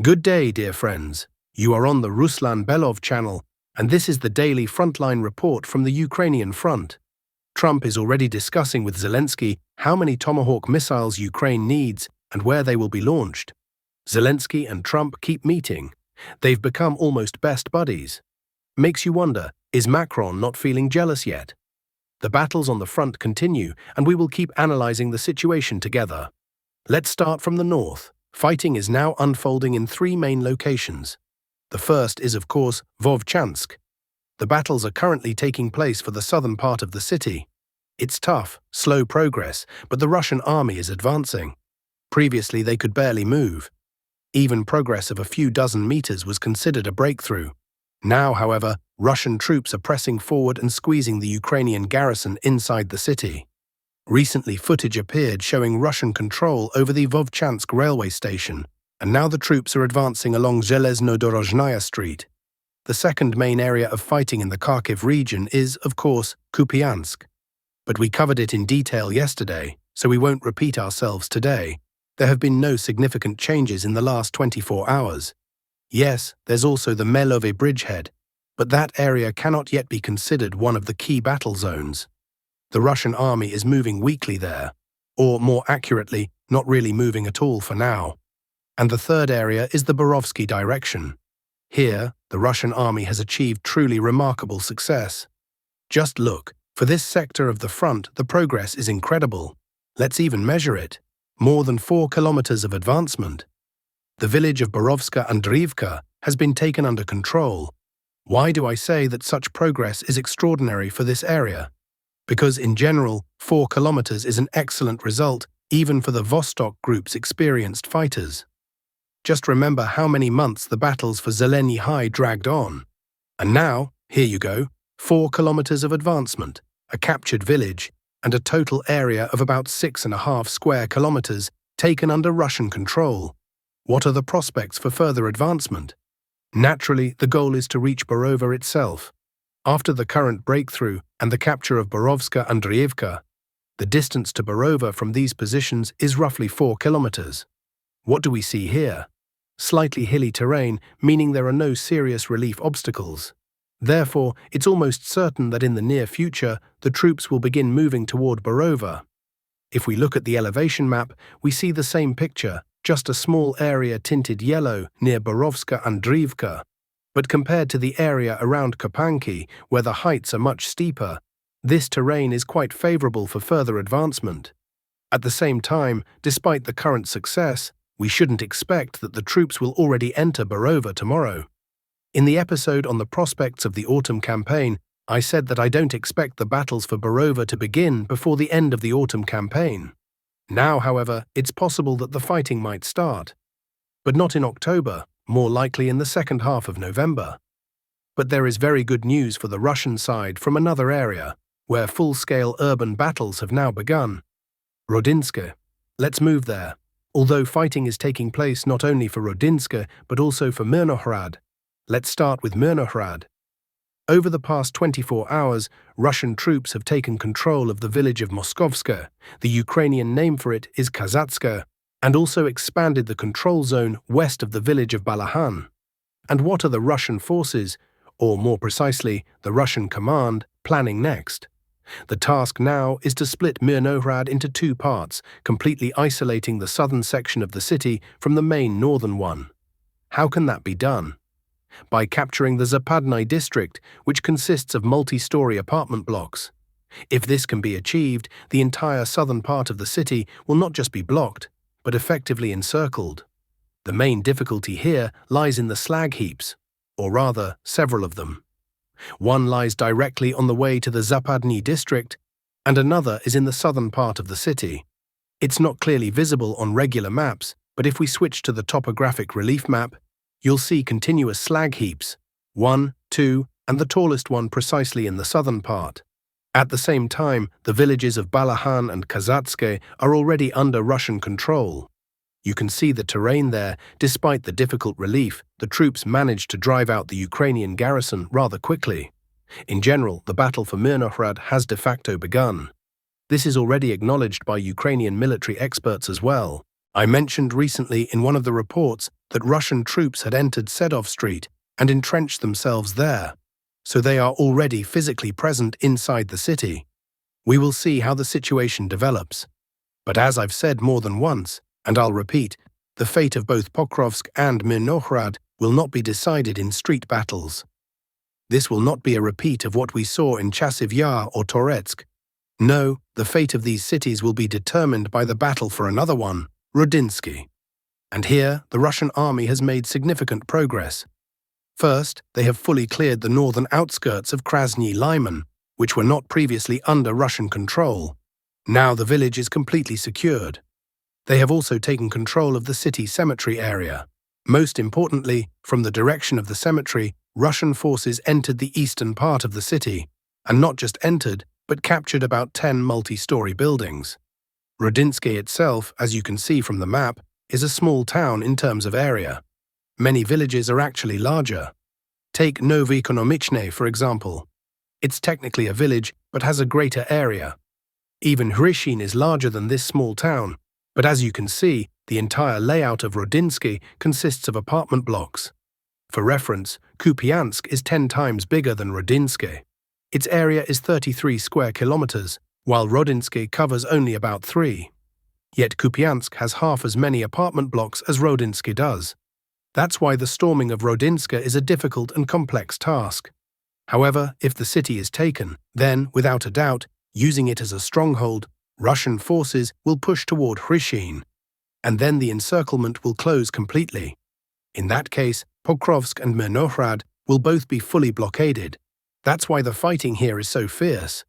Good day, dear friends. You are on the Ruslan Belov channel, and this is the daily frontline report from the Ukrainian front. Trump is already discussing with Zelensky how many Tomahawk missiles Ukraine needs and where they will be launched. Zelensky and Trump keep meeting. They've become almost best buddies. Makes you wonder, is Macron not feeling jealous yet? The battles on the front continue, and we will keep analyzing the situation together. Let's start from the north. Fighting is now unfolding in three main locations. The first is, of course, Vovchansk. The battles are currently taking place for the southern part of the city. It's tough, slow progress, but the Russian army is advancing. Previously, they could barely move. Even progress of a few dozen meters was considered a breakthrough. Now, however, Russian troops are pressing forward and squeezing the Ukrainian garrison inside the city. Recently, footage appeared showing Russian control over the Vovchansk railway station, and now the troops are advancing along Zhelezno-Dorozhnaya Street. The second main area of fighting in the Kharkiv region is, of course, Kupiansk. But we covered it in detail yesterday, so we won't repeat ourselves today. There have been no significant changes in the last 24 hours. Yes, there's also the Melove bridgehead, but that area cannot yet be considered one of the key battle zones. The Russian army is moving weakly there, or more accurately, not really moving at all for now. And the third area is the Barovski direction. Here, the Russian army has achieved truly remarkable success. Just look, for this sector of the front, the progress is incredible. Let's even measure it. More than 4 kilometers of advancement. The village of Borovska Andriivka has been taken under control. Why do I say that such progress is extraordinary for this area? Because in general, 4 kilometers is an excellent result even for the Vostok Group's experienced fighters. Just remember how many months the battles for Zeleny High dragged on. And now, here you go, 4 kilometers of advancement, a captured village, and a total area of about 6.5 square kilometers taken under Russian control. What are the prospects for further advancement? Naturally, the goal is to reach Borova itself. After the current breakthrough and the capture of Borovska Andriivka, the distance to Borova from these positions is roughly 4 kilometers. What do we see here? Slightly hilly terrain, meaning there are no serious relief obstacles. Therefore, it's almost certain that in the near future, the troops will begin moving toward Borova. If we look at the elevation map, we see the same picture, just a small area tinted yellow near Borovska Andriivka. But compared to the area around Kopanki, where the heights are much steeper, this terrain is quite favorable for further advancement. At the same time, despite the current success, we shouldn't expect that the troops will already enter Borova tomorrow. In the episode on the prospects of the autumn campaign, I said that I don't expect the battles for Borova to begin before the end of the autumn campaign. Now, however, it's possible that the fighting might start. But not in October, more likely in the second half of November. But there is very good news for the Russian side from another area, where full-scale urban battles have now begun. Rodinsk. Let's move there. Although fighting is taking place not only for Rodinsk, but also for Mirnohrad. Let's start with Mirnohrad. Over the past 24 hours, Russian troops have taken control of the village of Moskovsk. The Ukrainian name for it is Kazatsk, and also expanded the control zone west of the village of Balahan. And what are the Russian forces, or more precisely, the Russian command, planning next? The task now is to split Mirnohrad into 2 parts, completely isolating the southern section of the city from the main northern one. How can that be done? By capturing the Zapadny district, which consists of multi-story apartment blocks. If this can be achieved, the entire southern part of the city will not just be blocked, but effectively encircled. The main difficulty here lies in the slag heaps, or rather, several of them. One lies directly on the way to the Zapadny district, and another is in the southern part of the city. It's not clearly visible on regular maps, but if we switch to the topographic relief map, you'll see continuous slag heaps, 1, 2, and the tallest one precisely in the southern part. At the same time, the villages of Balahan and Kazatsk are already under Russian control. You can see the terrain there. Despite the difficult relief, the troops managed to drive out the Ukrainian garrison rather quickly. In general, the battle for Mirnohrad has de facto begun. This is already acknowledged by Ukrainian military experts as well. I mentioned recently in one of the reports that Russian troops had entered Sedov Street and entrenched themselves there, so they are already physically present inside the city. We will see how the situation develops. But as I've said more than once, and I'll repeat, the fate of both Pokrovsk and Mirnohrad will not be decided in street battles. This will not be a repeat of what we saw in Chasiv Yar or Toretsk. No, the fate of these cities will be determined by the battle for another one, Rudinsky. And here, the Russian army has made significant progress. First, they have fully cleared the northern outskirts of Krasny Lyman, which were not previously under Russian control. Now the village is completely secured. They have also taken control of the city cemetery area. Most importantly, from the direction of the cemetery, Russian forces entered the eastern part of the city, and not just entered, but captured about 10 multi-story buildings. Rudinsky itself, as you can see from the map, is a small town in terms of area. Many villages are actually larger. Take Novoekonomichne, for example. It's technically a village, but has a greater area. Even Hrishin is larger than this small town, but as you can see, the entire layout of Rudinsky consists of apartment blocks. For reference, Kupiansk is 10 times bigger than Rudinsky. Its area is 33 square kilometers, while Rudinsky covers only about 3. Yet Kupiansk has half as many apartment blocks as Rudinsky does. That's why the storming of Rudinsky is a difficult and complex task. However, if the city is taken, then, without a doubt, using it as a stronghold, Russian forces will push toward Hrishin, and then the encirclement will close completely. In that case, Pokrovsk and Mirnohrad will both be fully blockaded. That's why the fighting here is so fierce.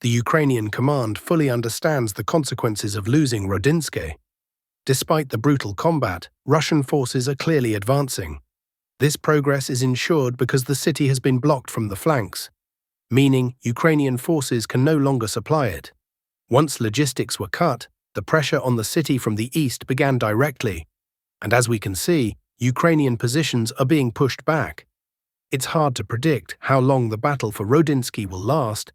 The Ukrainian command fully understands the consequences of losing Rudinsky. Despite the brutal combat, Russian forces are clearly advancing. This progress is ensured because the city has been blocked from the flanks, meaning Ukrainian forces can no longer supply it. Once logistics were cut, the pressure on the city from the east began directly, and as we can see, Ukrainian positions are being pushed back. It's hard to predict how long the battle for Rudinsky will last.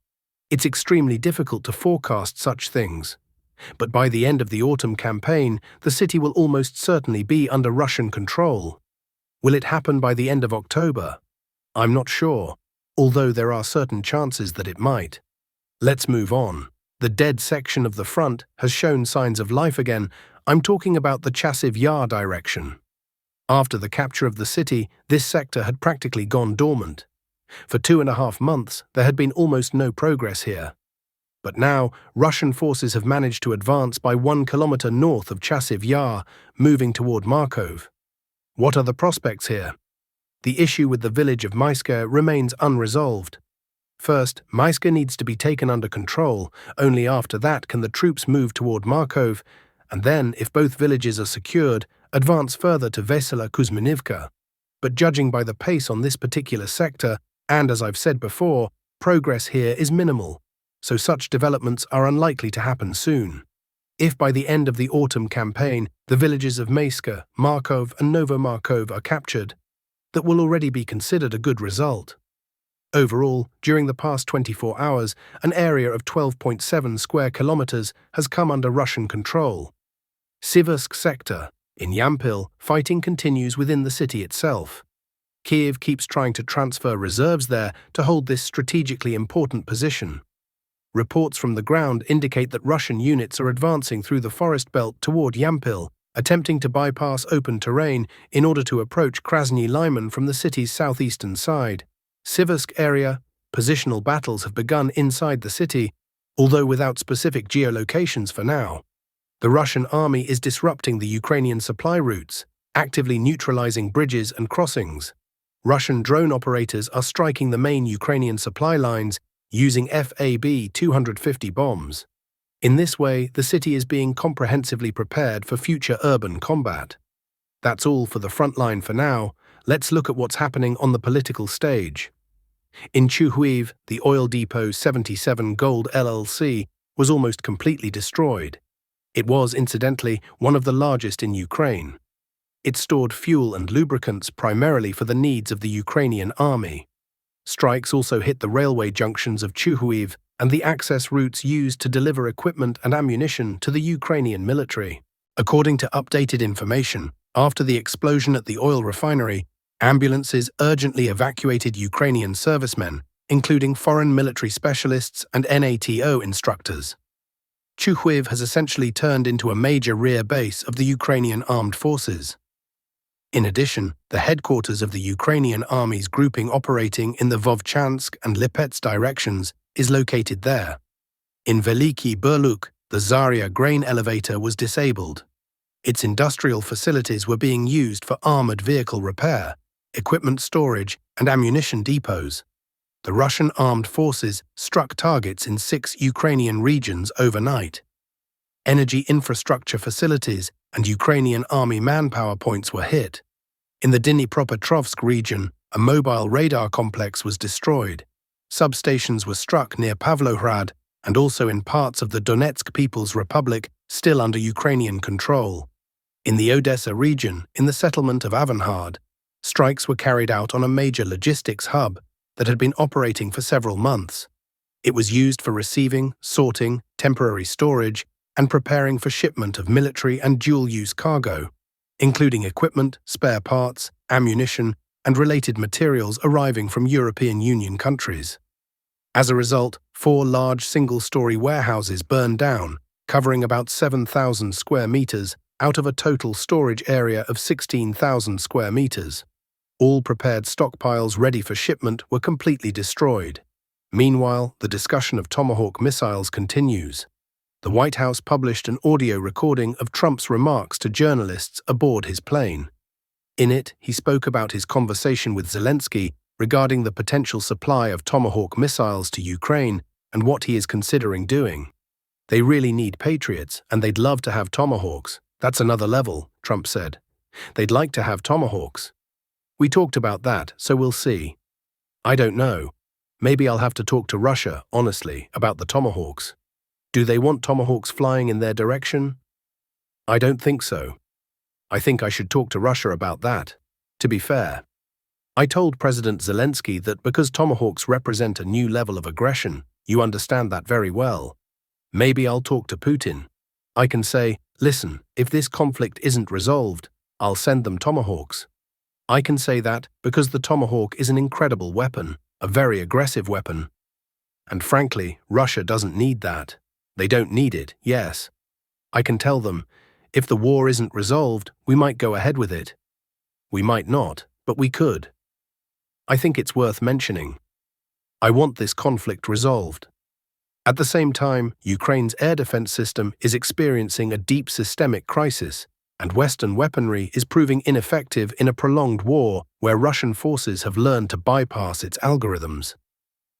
It's extremely difficult to forecast such things. But by the end of the autumn campaign, the city will almost certainly be under Russian control. Will it happen by the end of October? I'm not sure, although there are certain chances that it might. Let's move on. The dead section of the front has shown signs of life again. I'm talking about the Chasiv Yar direction. After the capture of the city, this sector had practically gone dormant. For 2.5 months, there had been almost no progress here. But now, Russian forces have managed to advance by 1 kilometer north of Chasiv Yar, moving toward Markov. What are the prospects here? The issue with the village of Maiska remains unresolved. First, Maiska needs to be taken under control. Only after that can the troops move toward Markov, and then, if both villages are secured, advance further to Vesela Kuzminivka. But judging by the pace on this particular sector, and as I've said before, progress here is minimal, so such developments are unlikely to happen soon. If by the end of the autumn campaign, the villages of Maiska, Markov and Novomarkov are captured, that will already be considered a good result. Overall, during the past 24 hours, an area of 12.7 square kilometers has come under Russian control. Siversk sector, in Yampil, fighting continues within the city itself. Kiev keeps trying to transfer reserves there to hold this strategically important position. Reports from the ground indicate that Russian units are advancing through the forest belt toward Yampil, attempting to bypass open terrain in order to approach Krasny Lyman from the city's southeastern side. Siversk area, positional battles have begun inside the city, although without specific geolocations for now. The Russian army is disrupting the Ukrainian supply routes, actively neutralizing bridges and crossings. Russian drone operators are striking the main Ukrainian supply lines using FAB-250 bombs. In this way, the city is being comprehensively prepared for future urban combat. That's all for the front line for now. Let's look at what's happening on the political stage. In Chuhuiv, the oil depot 77 Gold LLC was almost completely destroyed. It was, incidentally, one of the largest in Ukraine. It stored fuel and lubricants primarily for the needs of the Ukrainian army. Strikes also hit the railway junctions of Chuhuiv and the access routes used to deliver equipment and ammunition to the Ukrainian military. According to updated information, after the explosion at the oil refinery, ambulances urgently evacuated Ukrainian servicemen, including foreign military specialists and NATO instructors. Chasiv has essentially turned into a major rear base of the Ukrainian armed forces. In addition, the headquarters of the Ukrainian army's grouping operating in the Vovchansk and Lipetsk directions is located there. In Veliki Burluk, the Zaria grain elevator was disabled. Its industrial facilities were being used for armored vehicle repair, equipment storage, and ammunition depots. The Russian armed forces struck targets in 6 Ukrainian regions overnight. Energy infrastructure facilities and Ukrainian army manpower points were hit. In the Pokrovsk region, a mobile radar complex was destroyed. Substations were struck near Pavlohrad and also in parts of the Donetsk People's Republic still under Ukrainian control. In the Odessa region, in the settlement of Avangard, strikes were carried out on a major logistics hub that had been operating for several months. It was used for receiving, sorting, temporary storage, and preparing for shipment of military and dual-use cargo, including equipment, spare parts, ammunition, and related materials arriving from European Union countries. As a result, 4 large single-story warehouses burned down, covering about 7,000 square meters out of a total storage area of 16,000 square meters. All prepared stockpiles ready for shipment were completely destroyed. Meanwhile, the discussion of Tomahawk missiles continues. The White House published an audio recording of Trump's remarks to journalists aboard his plane. In it, he spoke about his conversation with Zelensky regarding the potential supply of Tomahawk missiles to Ukraine and what he is considering doing. They really need Patriots, and they'd love to have Tomahawks. That's another level, Trump said. They'd like to have Tomahawks. We talked about that, so we'll see. I don't know. Maybe I'll have to talk to Russia, honestly, about the Tomahawks. Do they want Tomahawks flying in their direction? I don't think so. I think I should talk to Russia about that. To be fair, I told President Zelensky that because Tomahawks represent a new level of aggression, you understand that very well. Maybe I'll talk to Putin. I can say, listen, if this conflict isn't resolved, I'll send them Tomahawks. I can say that because the Tomahawk is an incredible weapon, a very aggressive weapon. And frankly, Russia doesn't need that. They don't need it, yes. I can tell them, if the war isn't resolved, we might go ahead with it. We might not, but we could. I think it's worth mentioning. I want this conflict resolved. At the same time, Ukraine's air defense system is experiencing a deep systemic crisis, and Western weaponry is proving ineffective in a prolonged war where Russian forces have learned to bypass its algorithms.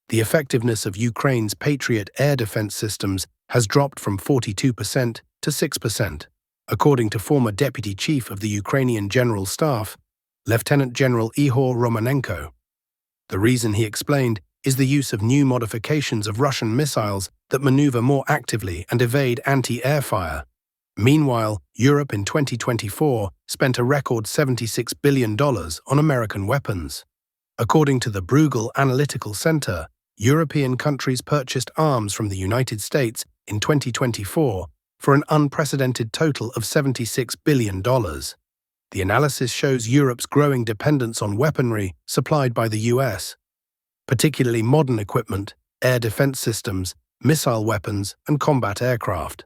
The effectiveness of Ukraine's Patriot air defense systems has dropped from 42% to 6%, according to former Deputy Chief of the Ukrainian General Staff, Lieutenant General Ihor Romanenko. The reason, he explained, is the use of new modifications of Russian missiles that maneuver more actively and evade anti-air fire. Meanwhile, Europe in 2024 spent a record $76 billion on American weapons. According to the Bruegel Analytical Center, European countries purchased arms from the United States in 2024 for an unprecedented total of $76 billion. The analysis shows Europe's growing dependence on weaponry supplied by the US, particularly modern equipment, air defense systems, missile weapons, and combat aircraft.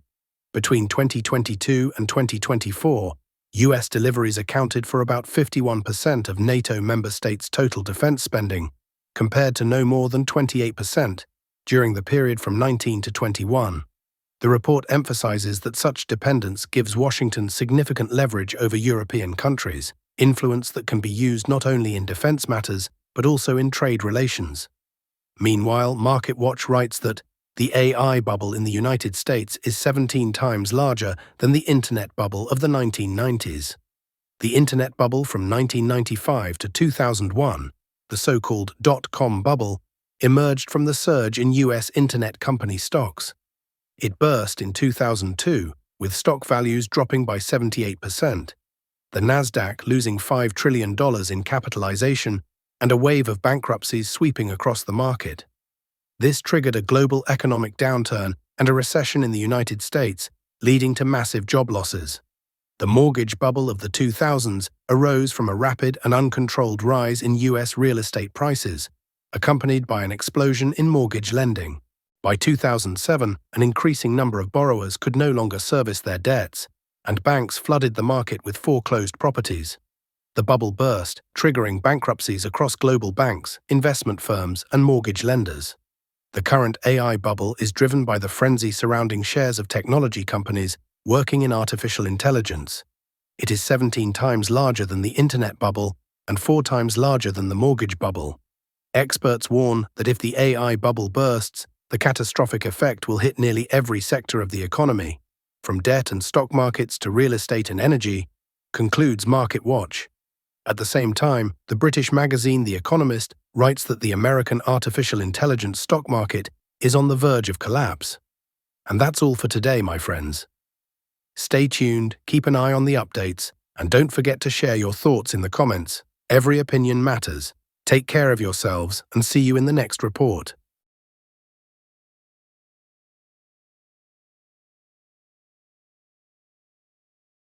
Between 2022 and 2024, US deliveries accounted for about 51% of NATO member states' total defense spending, compared to no more than 28% during the period from 19 to 21. The report emphasizes that such dependence gives Washington significant leverage over European countries, influence that can be used not only in defense matters, but also in trade relations. Meanwhile, MarketWatch writes that the AI bubble in the United States is 17 times larger than the Internet bubble of the 1990s. The Internet bubble from 1995 to 2001, the so-called dot-com bubble, emerged from the surge in US Internet company stocks. It burst in 2002, with stock values dropping by 78%, the Nasdaq losing $5 trillion in capitalization, and a wave of bankruptcies sweeping across the market. This triggered a global economic downturn and a recession in the United States, leading to massive job losses. The mortgage bubble of the 2000s arose from a rapid and uncontrolled rise in US real estate prices, accompanied by an explosion in mortgage lending. By 2007, an increasing number of borrowers could no longer service their debts, and banks flooded the market with foreclosed properties. The bubble burst, triggering bankruptcies across global banks, investment firms, and mortgage lenders. The current AI bubble is driven by the frenzy surrounding shares of technology companies working in artificial intelligence. It is 17 times larger than the internet bubble and 4 times larger than the mortgage bubble. Experts warn that if the AI bubble bursts, the catastrophic effect will hit nearly every sector of the economy, from debt and stock markets to real estate and energy, concludes Market Watch. At the same time, the British magazine The Economist writes that the American artificial intelligence stock market is on the verge of collapse. And that's all for today, my friends. Stay tuned, keep an eye on the updates, and don't forget to share your thoughts in the comments. Every opinion matters. Take care of yourselves and see you in the next report.